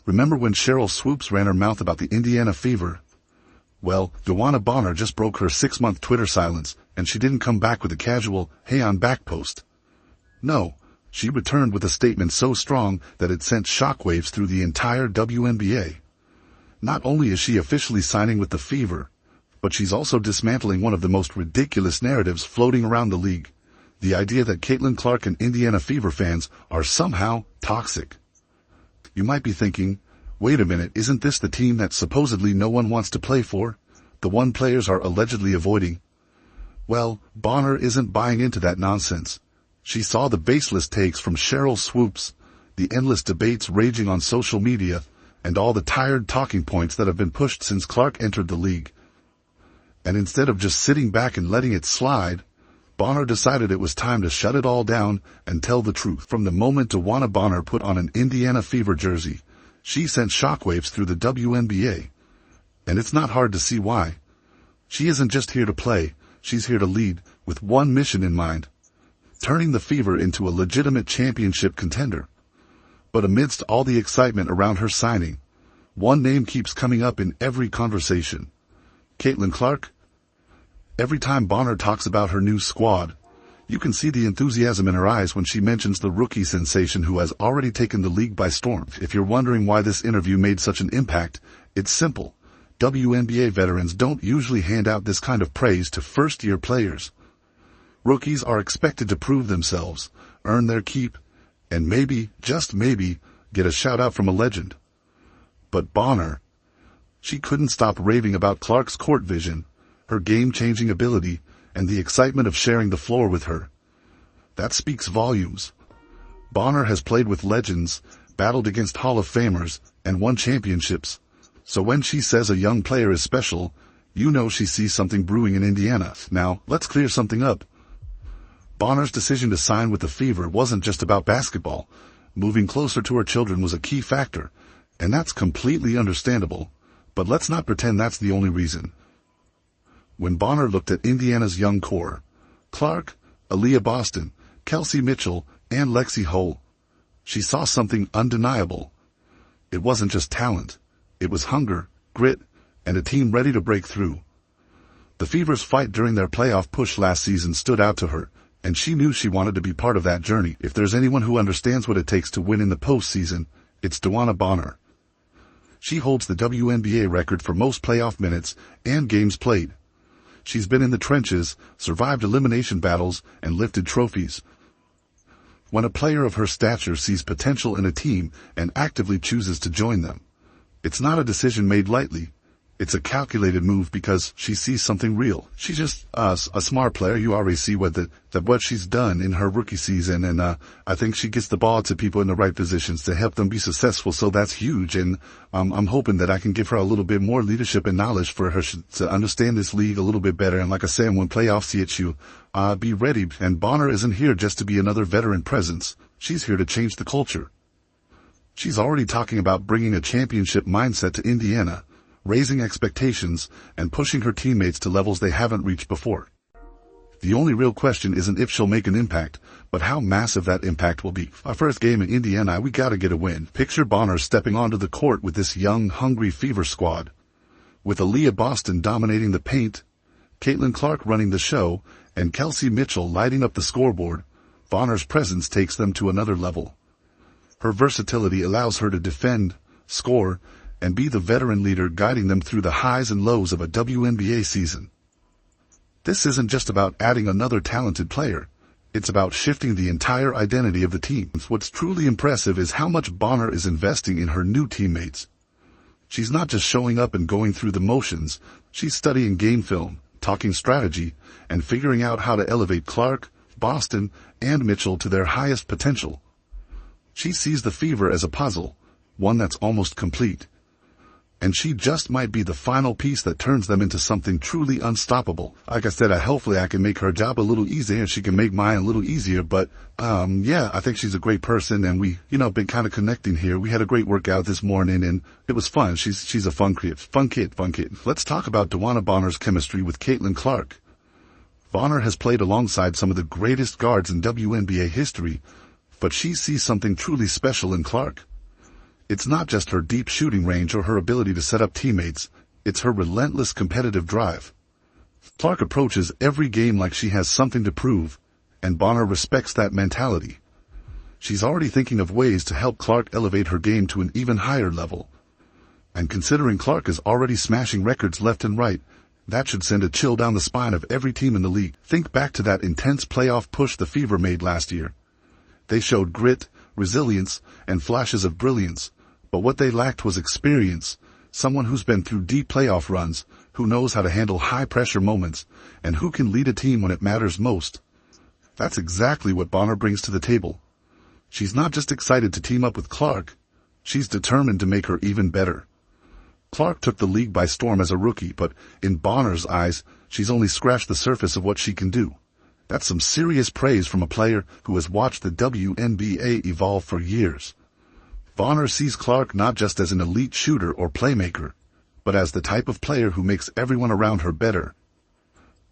Remember when Cheryl Swoops ran her mouth about the Indiana Fever? Well, DeWanna Bonner just broke her 6-month Twitter silence, and she didn't come back with a casual, "Hey, I'm back" post. No, she returned with a statement so strong that it sent shockwaves through the entire WNBA. Not only is she officially signing with the Fever, but she's also dismantling one of the most ridiculous narratives floating around the league. The idea that Caitlin Clark and Indiana Fever fans are somehow toxic. You might be thinking, wait a minute, isn't this the team that supposedly no one wants to play for? The one players are allegedly avoiding? Well, Bonner isn't buying into that nonsense. She saw the baseless takes from Cheryl Swoops, the endless debates raging on social media, and all the tired talking points that have been pushed since Clark entered the league. And instead of just sitting back and letting it slide, Bonner decided it was time to shut it all down and tell the truth. From the moment DeWanna Bonner put on an Indiana Fever jersey, she sent shockwaves through the WNBA. And it's not hard to see why. She isn't just here to play, she's here to lead, with one mission in mind: turning the Fever into a legitimate championship contender. But amidst all the excitement around her signing, one name keeps coming up in every conversation: Caitlin Clark. Every time Bonner talks about her new squad, you can see the enthusiasm in her eyes when she mentions the rookie sensation who has already taken the league by storm. If you're wondering why this interview made such an impact, it's simple. WNBA veterans don't usually hand out this kind of praise to first-year players. Rookies are expected to prove themselves, earn their keep, and maybe, just maybe, get a shout-out from a legend. But Bonner, she couldn't stop raving about Clark's court vision, her game-changing ability, and the excitement of sharing the floor with her. That speaks volumes. Bonner has played with legends, battled against Hall of Famers, and won championships. So when she says a young player is special, you know she sees something brewing in Indiana. Now, let's clear something up. Bonner's decision to sign with the Fever wasn't just about basketball. Moving closer to her children was a key factor, and that's completely understandable. But let's not pretend that's the only reason. When Bonner looked at Indiana's young core, Clark, Aaliyah Boston, Kelsey Mitchell, and Lexi Hull, she saw something undeniable. It wasn't just talent. It was hunger, grit, and a team ready to break through. The Fever's fight during their playoff push last season stood out to her, and she knew she wanted to be part of that journey. If there's anyone who understands what it takes to win in the postseason, it's DeWanna Bonner. She holds the WNBA record for most playoff minutes and games played. She's been in the trenches, survived elimination battles, and lifted trophies. When a player of her stature sees potential in a team and actively chooses to join them, it's not a decision made lightly. It's a calculated move because she sees something real. She's just a smart player. You already see what she's done in her rookie season, and I think she gets the ball to people in the right positions to help them be successful, so that's huge. And I'm hoping that I can give her a little bit more leadership and knowledge for her to understand this league a little bit better. And like I said, when playoffs hit you, be ready. And Bonner isn't here just to be another veteran presence. She's here to change the culture. She's already talking about bringing a championship mindset to Indiana, raising expectations, and pushing her teammates to levels they haven't reached before. The only real question isn't if she'll make an impact, but how massive that impact will be. Our first game in Indiana, we gotta get a win. Picture Bonner stepping onto the court with this young, hungry Fever squad. With Aaliyah Boston dominating the paint, Caitlin Clark running the show, and Kelsey Mitchell lighting up the scoreboard, Bonner's presence takes them to another level. Her versatility allows her to defend, score, and be the veteran leader guiding them through the highs and lows of a WNBA season. This isn't just about adding another talented player. It's about shifting the entire identity of the team. What's truly impressive is how much Bonner is investing in her new teammates. She's not just showing up and going through the motions. She's studying game film, talking strategy, and figuring out how to elevate Clark, Boston, and Mitchell to their highest potential. She sees the Fever as a puzzle, one that's almost complete. And she just might be the final piece that turns them into something truly unstoppable. Like I said, hopefully I can make her job a little easier and she can make mine a little easier. But, yeah, I think she's a great person, and we, been kind of connecting here. We had a great workout this morning and it was fun. She's a fun kid. Let's talk about DeWanna Bonner's chemistry with Caitlin Clark. Bonner has played alongside some of the greatest guards in WNBA history, but she sees something truly special in Clark. It's not just her deep shooting range or her ability to set up teammates, it's her relentless competitive drive. Clark approaches every game like she has something to prove, and Bonner respects that mentality. She's already thinking of ways to help Clark elevate her game to an even higher level. And considering Clark is already smashing records left and right, that should send a chill down the spine of every team in the league. Think back to that intense playoff push the Fever made last year. They showed grit, resilience, and flashes of brilliance, but what they lacked was experience, someone who's been through deep playoff runs, who knows how to handle high-pressure moments, and who can lead a team when it matters most. That's exactly what Bonner brings to the table. She's not just excited to team up with Clark, she's determined to make her even better. Clark took the league by storm as a rookie, but in Bonner's eyes, she's only scratched the surface of what she can do. That's some serious praise from a player who has watched the WNBA evolve for years. Bonner sees Clark not just as an elite shooter or playmaker, but as the type of player who makes everyone around her better.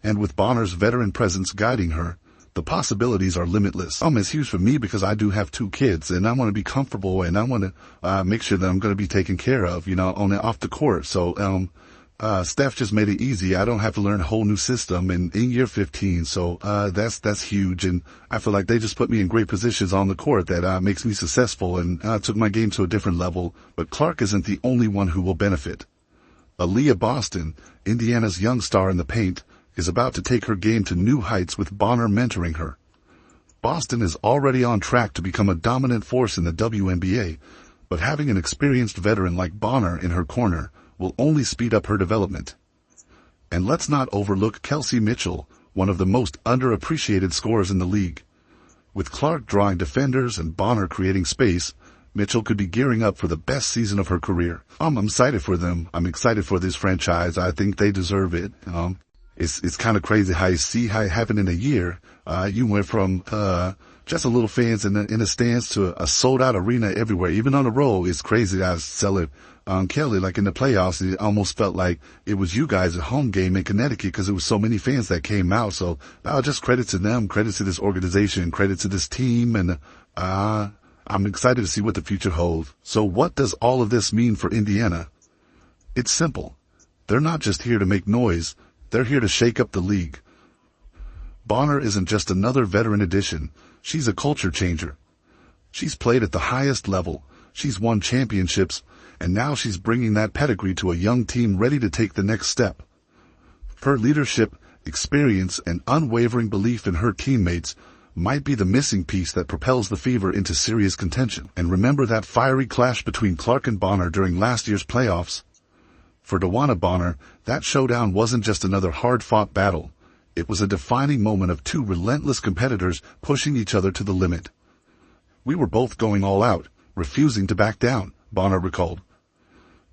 And with Bonner's veteran presence guiding her, the possibilities are limitless. It's huge for me because I do have 2 kids, and I want to be comfortable, and I want to make sure that I'm going to be taken care of, on and off the court. So, Steph just made it easy. I don't have to learn a whole new system in year 15. So, that's huge. And I feel like they just put me in great positions on the court that, makes me successful and, took my game to a different level. But Clark isn't the only one who will benefit. Aaliyah Boston, Indiana's young star in the paint, is about to take her game to new heights with Bonner mentoring her. Boston is already on track to become a dominant force in the WNBA, but having an experienced veteran like Bonner in her corner will only speed up her development. And let's not overlook Kelsey Mitchell, one of the most underappreciated scorers in the league. With Clark drawing defenders and Bonner creating space, Mitchell could be gearing up for the best season of her career. I'm excited for them. I'm excited for this franchise. I think they deserve it. It's kind of crazy how you see how it happened in a year. You went from just a little fans in the stands to a sold out arena everywhere. Even on the road, it's crazy. I was selling Kelly, like in the playoffs, it almost felt like it was you guys at home game in Connecticut because there was so many fans that came out. So just credit to them, credit to this organization, credit to this team, and I'm excited to see what the future holds. So what does all of this mean for Indiana? It's simple. They're not just here to make noise. They're here to shake up the league. Bonner isn't just another veteran addition. She's a culture changer. She's played at the highest level. She's won championships, and now she's bringing that pedigree to a young team ready to take the next step. Her leadership, experience, and unwavering belief in her teammates might be the missing piece that propels the Fever into serious contention. And remember that fiery clash between Clark and Bonner during last year's playoffs? For DeWanna Bonner, that showdown wasn't just another hard-fought battle. It was a defining moment of 2 relentless competitors pushing each other to the limit. We were both going all out, refusing to back down, Bonner recalled.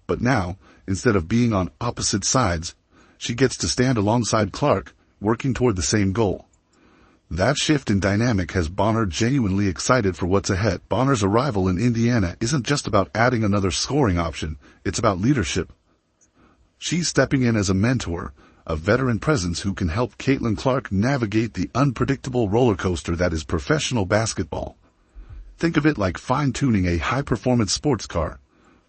But now, instead of being on opposite sides, she gets to stand alongside Clark, working toward the same goal. That shift in dynamic has Bonner genuinely excited for what's ahead. Bonner's arrival in Indiana isn't just about adding another scoring option, it's about leadership. She's stepping in as a mentor, a veteran presence who can help Caitlin Clark navigate the unpredictable roller coaster that is professional basketball. Think of it like fine-tuning a high-performance sports car.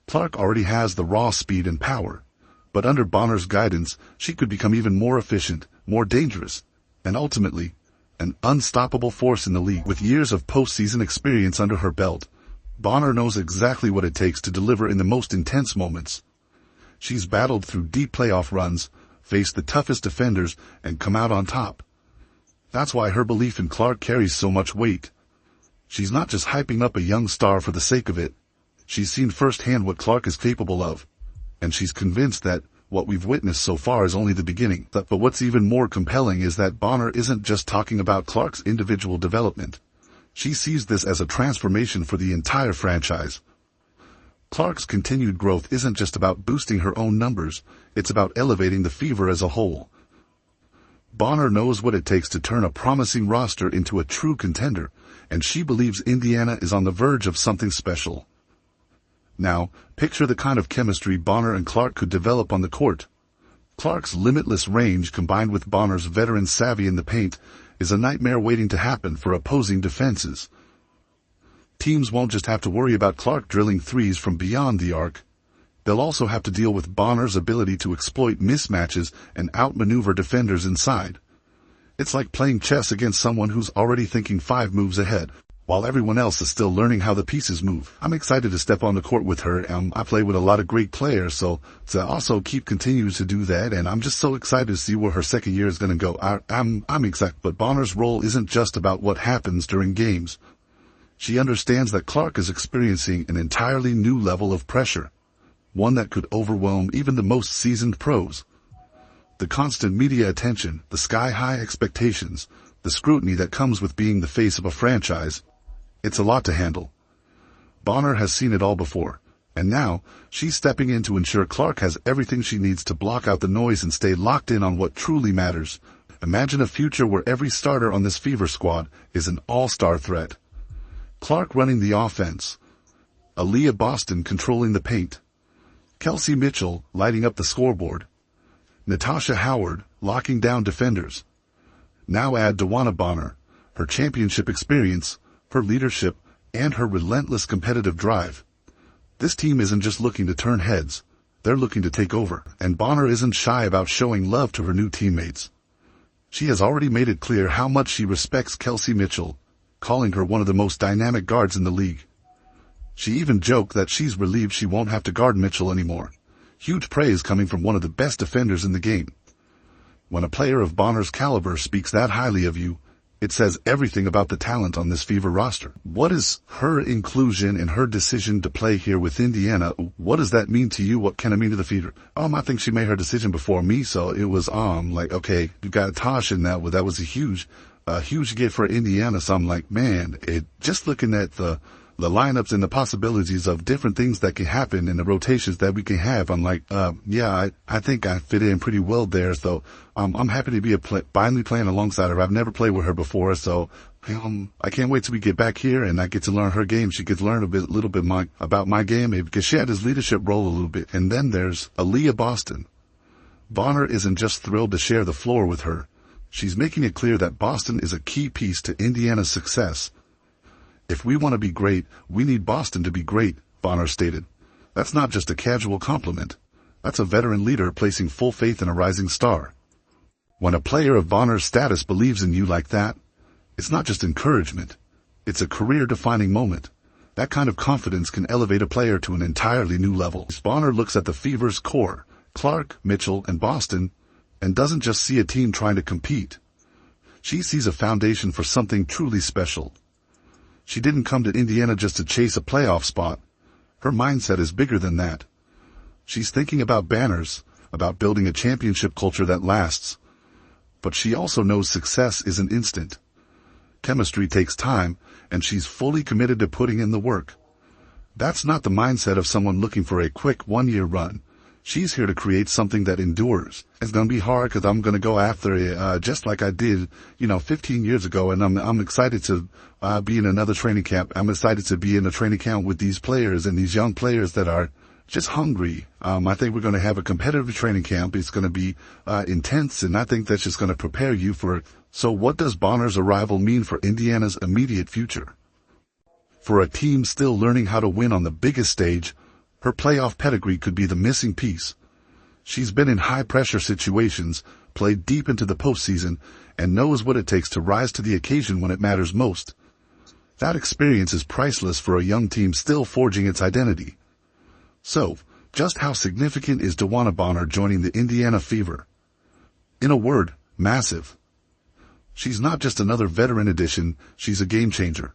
Clark already has the raw speed and power, but under Bonner's guidance, she could become even more efficient, more dangerous, and ultimately, an unstoppable force in the league. With years of postseason experience under her belt, Bonner knows exactly what it takes to deliver in the most intense moments. She's battled through deep playoff runs, faced the toughest defenders, and come out on top. That's why her belief in Clark carries so much weight. She's not just hyping up a young star for the sake of it. She's seen firsthand what Clark is capable of, and she's convinced that what we've witnessed so far is only the beginning. But what's even more compelling is that Bonner isn't just talking about Clark's individual development. She sees this as a transformation for the entire franchise. Clark's continued growth isn't just about boosting her own numbers, it's about elevating the Fever as a whole. Bonner knows what it takes to turn a promising roster into a true contender, and she believes Indiana is on the verge of something special. Now, picture the kind of chemistry Bonner and Clark could develop on the court. Clark's limitless range combined with Bonner's veteran savvy in the paint is a nightmare waiting to happen for opposing defenses. Teams won't just have to worry about Clark drilling threes from beyond the arc. They'll also have to deal with Bonner's ability to exploit mismatches and outmaneuver defenders inside. It's like playing chess against someone who's already thinking 5 moves ahead, while everyone else is still learning how the pieces move. I'm excited to step on the court with her. I play with a lot of great players, so to also continue to do that, and I'm just so excited to see where her second year is going to go. I'm excited, but Bonner's role isn't just about what happens during games. She understands that Clark is experiencing an entirely new level of pressure, one that could overwhelm even the most seasoned pros. The constant media attention, the sky-high expectations, the scrutiny that comes with being the face of a franchise, it's a lot to handle. Bonner has seen it all before, and now she's stepping in to ensure Clark has everything she needs to block out the noise and stay locked in on what truly matters. Imagine a future where every starter on this Fever squad is an all-star threat. Clark running the offense, Aaliyah Boston controlling the paint, Kelsey Mitchell lighting up the scoreboard, Natasha Howard locking down defenders. Now add DeWanna Bonner, her championship experience, her leadership, and her relentless competitive drive. This team isn't just looking to turn heads, they're looking to take over, and Bonner isn't shy about showing love to her new teammates. She has already made it clear how much she respects Kelsey Mitchell, calling her one of the most dynamic guards in the league. She even joked that she's relieved she won't have to guard Mitchell anymore. Huge praise coming from one of the best defenders in the game. When a player of Bonner's caliber speaks that highly of you, it says everything about the talent on this Fever roster. What is her inclusion and her decision to play here with Indiana? What does that mean to you? What can it mean to the Fever? I think she made her decision before me, so it was like, okay, you got Tosh in that. Well, that was a huge get for Indiana. So I'm like, man, just looking at the lineups and the possibilities of different things that can happen and the rotations that we can have. I'm like, I think I fit in pretty well there. So, I'm happy to be finally playing alongside her. I've never played with her before. So, I can't wait till we get back here and I get to learn her game. She gets to learn a little bit about my game because she had this leadership role a little bit. And then there's Aaliyah Boston. Bonner isn't just thrilled to share the floor with her. She's making it clear that Boston is a key piece to Indiana's success. If we want to be great, we need Boston to be great, Bonner stated. That's not just a casual compliment. That's a veteran leader placing full faith in a rising star. When a player of Bonner's status believes in you like that, it's not just encouragement. It's a career-defining moment. That kind of confidence can elevate a player to an entirely new level. Bonner looks at the Fever's core, Clark, Mitchell, and Boston, and doesn't just see a team trying to compete. She sees a foundation for something truly special. She didn't come to Indiana just to chase a playoff spot. Her mindset is bigger than that. She's thinking about banners, about building a championship culture that lasts. But she also knows success isn't instant. Chemistry takes time, and she's fully committed to putting in the work. That's not the mindset of someone looking for a quick one-year run. She's here to create something that endures. It's going to be hard because I'm going to go after it, just like I did, 15 years ago. And I'm excited to be in another training camp. I'm excited to be in a training camp with these players and these young players that are just hungry. I think we're going to have a competitive training camp. It's going to be intense, and I think that's just going to prepare you for it. So what does Bonner's arrival mean for Indiana's immediate future? For a team still learning how to win on the biggest stage, her playoff pedigree could be the missing piece. She's been in high-pressure situations, played deep into the postseason, and knows what it takes to rise to the occasion when it matters most. That experience is priceless for a young team still forging its identity. So, just how significant is DeWanna Bonner joining the Indiana Fever? In a word, massive. She's not just another veteran addition, she's a game-changer.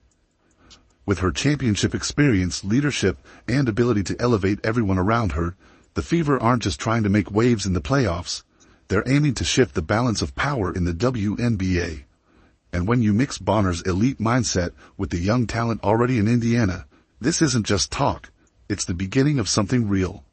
With her championship experience, leadership, and ability to elevate everyone around her, the Fever aren't just trying to make waves in the playoffs. They're aiming to shift the balance of power in the WNBA. And when you mix Bonner's elite mindset with the young talent already in Indiana, this isn't just talk. It's the beginning of something real.